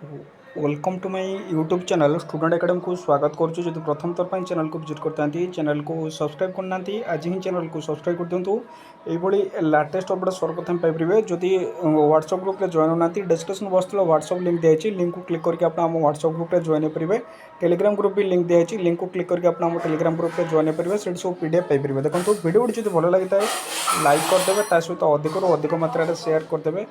Welcome to my YouTube channel student academy को स्वागत करुच्ची। जो प्रथम थर पर चैनल को विजिट करता चैनल को सब्सक्राइब करना आज ही चैनल को सब्सक्राइब कर दिंतु। यही लाटेस्ट अपडेट सर्वप्रथम पाइबे। जदि व्हाट्सएप ग्रुप में जॉइन होना डिस्क्रिप्शन बॉक्स व्हाट्सएप लिंक दिखाई लिंक को क्लिक करके आप व्हाट्सएप ग्रुप में जॉइन करेंगे। टेलीग्राम ग्रुप भी लिंक दिखाई लिंक को क्लिक करके आप टेलीग्राम ग्रुप में जॉइन करेंगे। से सब पीडीएफ पाइबे। देखो वीडियो जो भल लगी है लाइक करदे सहित अधिक अधिक मात्रा शेयर करदे।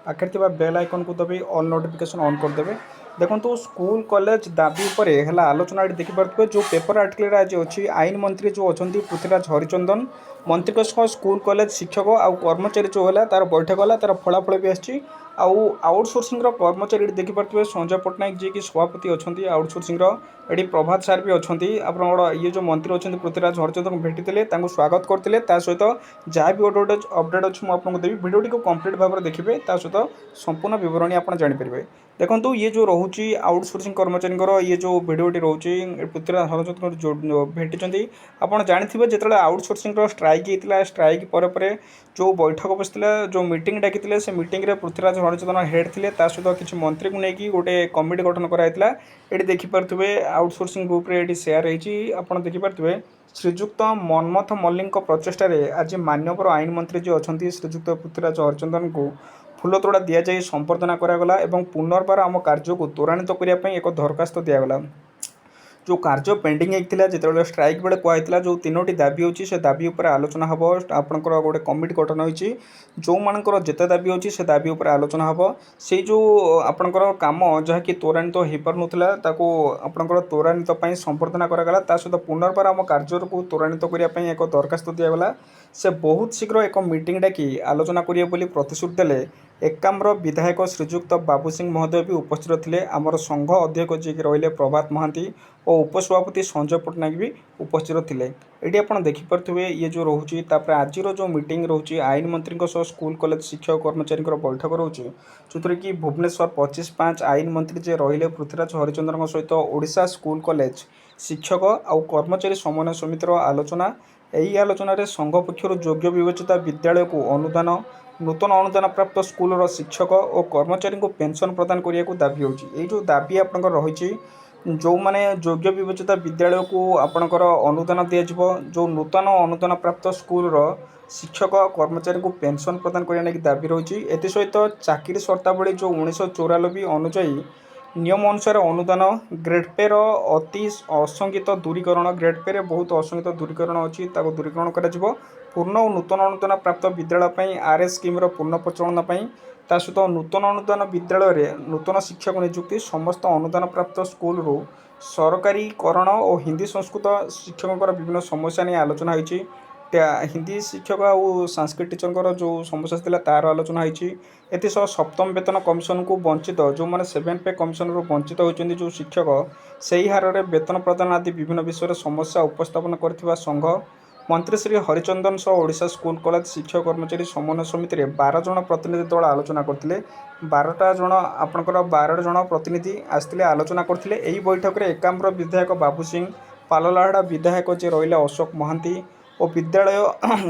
आखिर थी बेल आइकन को दबे ऑल नोटिफिकेशन ऑन करदे। देखो स्कूल कॉलेज दाबी पर है आलोचना देखिपे। जो पेपर आर्टिकल आज अच्छी आईन मंत्री जो अच्छा पृथ्वीराज हरिचंदन मंत्री स्कूल कॉलेज शिक्षक आउ कर्मचारी जो है तार बैठक है तार फलाफल भी आसी। आउटसोर्सिंग कर्मचारी देखिपे संजय पट्टनायक जी की सभापति अच्छा आउटसोर्सिंग ये प्रभात सार भी अच्छा। आप ये जो मंत्री अच्छा पृथ्वीराज हरिचंदन भेटी स्वागत करते सहित जहाँ भी गोटे अपडेट अच्छी मुझे देवी भिडियोटी को कंप्लीट भाव में देखिए सहित संपूर्ण बरणी आप जानीपर। देखो ये जो रोचे आउटसोर्सिंग कर्मचारी ये जो भिडियोटी रोचे पृथ्वीराज हरिचंदन जो भेटी आपड़ जानी जो आउटसोर्सिंग स्ट्राइक होता स्ट्राइक पर जो बैठक बसता जो मीटिंग डाकी से मीटिंग रे पृथ्वीराज हरिचंदन हेड थे सहित किसी मंत्री को लेकिन गोटे कमिटी गठन कराइला। ये देखिपे आउटसोर्सिंग ग्रुप रे सेयार होती देखिपे। श्रीजुक्त मनमथ मल्लिक प्रचेषा आज मान्यवर आईन मंत्री जो अच्छा श्रीजुक्त पृथ्वीराज हरिचंदन को फूलतोड़ा दि जाए संबर्धना करागला एवं पुनर्बार आम कार्य को त्वरान्वित करने एक दरखास्त दिगला। जो कार्य पेंडिंग होता जो स्ट्राइक बेले कहला जो तीनोटी दाबी होची से दाबी उपर आलोचना हम आपंकर गोटे कमिटी गठन होती जो मानकर जिते दाबी होची से दाबी उपर आलोचना हम से जो आपंकर कम जहाँकि त्वरान्वित हो पार नाला आपंकर त्वरान्वित संबर्धना करागला सहित पुनर्बार आम कार्य को त्वरान्वित करने एक दरखास्त दिगला। से बहुत शीघ्र एक मीटिंग डाकी आलोचना करेंगे प्रतिश्रुति देले। एकाम्र विधायक श्रीजुक्त बाबू सिंह महोदय भी उपस्थित थे। आमर संघ अध्यक्ष जी रही प्रभात महांती और उपसभापति संजय पट्टनायक भी उपस्थित थे। ये आप देखिपे ये जो रोचे आज जो मीटिंग रोचे आईन मंत्री स्कूल कॉलेज शिक्षक कर्मचारी बैठक रोचे जो कि भुवनेश्वर 25/5 आईन मंत्री जे रही पृथ्वीराज हरिचंद्रन सहित ओडिशा स्कूल कॉलेज शिक्षक आउ कर्मचारी समन्वय समितिर आलोचना। यही आलोचन संघ पक्षर योग्य विवेचिता विद्यालय को अनुदान नूतन अनुदान प्राप्त स्कूल शिक्षक और कर्मचारी को पेंशन प्रदान करने को दाबी होची। जो दाबी आपंकर रही जो माने योग्य विवेचिता विद्यालय को आपंकर अनुदान दिज्व जो नूतन अनुदान प्राप्त स्कूल शिक्षक कर्मचारी को पेंशन प्रदान करने की दाबी रही। एसहित चाकरी शर्तावली जो 1994 अनुजाई नियम अनुसार अनुदान ग्रेड पे अति असंगित दूरीकरण ग्रेड पे बहुत असंगित दूरीकरण अच्छी दूरीकरण कर पूर्ण और नूतन अनुदान प्राप्त विद्यालय आरएस स्कीम पूर्ण प्रचलन सहित नूतन अनुदान विद्यालय नूतन शिक्षक नियुक्ति समस्त अनुदान प्राप्त स्कूल सरकारीकरण और हिंदी संस्कृत शिक्षकों विभिन्न समस्या नहीं आलोचना होती। हिंदी शिक्षक और संस्कृत टीचर जो समस्या था तार आलोचना होती। एसह सप्तम वेतन कमिशन को वंचित जो मैंने 7 पे कमिशन वंचित होती जो शिक्षक से ही हार में वेतन प्रदान आदि विभिन्न विषय समस्या उपस्थापन कर संघ मंत्री श्री हरिचंदन सह ओडिशा स्कूल कॉलेज शिक्षक कर्मचारी समन्वय समिति 12 जन प्रतिनिधि दल आलोचना करते 12 जन आपंकर 12 जन प्रतिनिधि आसते आलोचना करते। यही बैठक में एकाम्र विधायक बाबू सिंह पाललाहाड़ा विधायक जे रही अशोक महांती और विद्यालय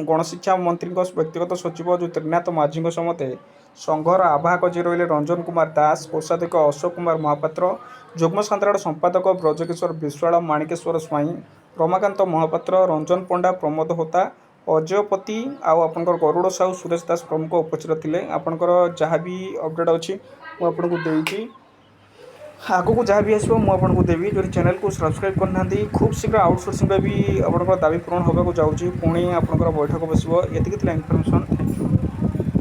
गणशिक्षा मंत्री व्यक्तिगत सचिव जो त्रिनाथ माझी समते संघर आवाहक जे रही रंजन कुमार दास कोषाध्यक्ष अशोक कुमार महापात्र जुग्म सान्त्राड़ संपादक ब्रजकिशोर विश्वाल माणिकेश्वर स्वाई रमाकांत महापात्र रंजन पंडा प्रमोद होता अजयपति आपंकर गरुड़ साहू सुरेश दास प्रमुख उपस्थित थे। आपंकर जहाँ भी अपडेट अच्छी मुझे देवी आगू जहाँ भी आसो मुझे देवी जो चैनल को सब्सक्राइब करना खूब शीघ्र आउटसोर्सिंग भी आप दाबी पूरण होगा जाऊँगी पुणी आपंकर बैठक बस ये इनफर्मेशन। Thank you.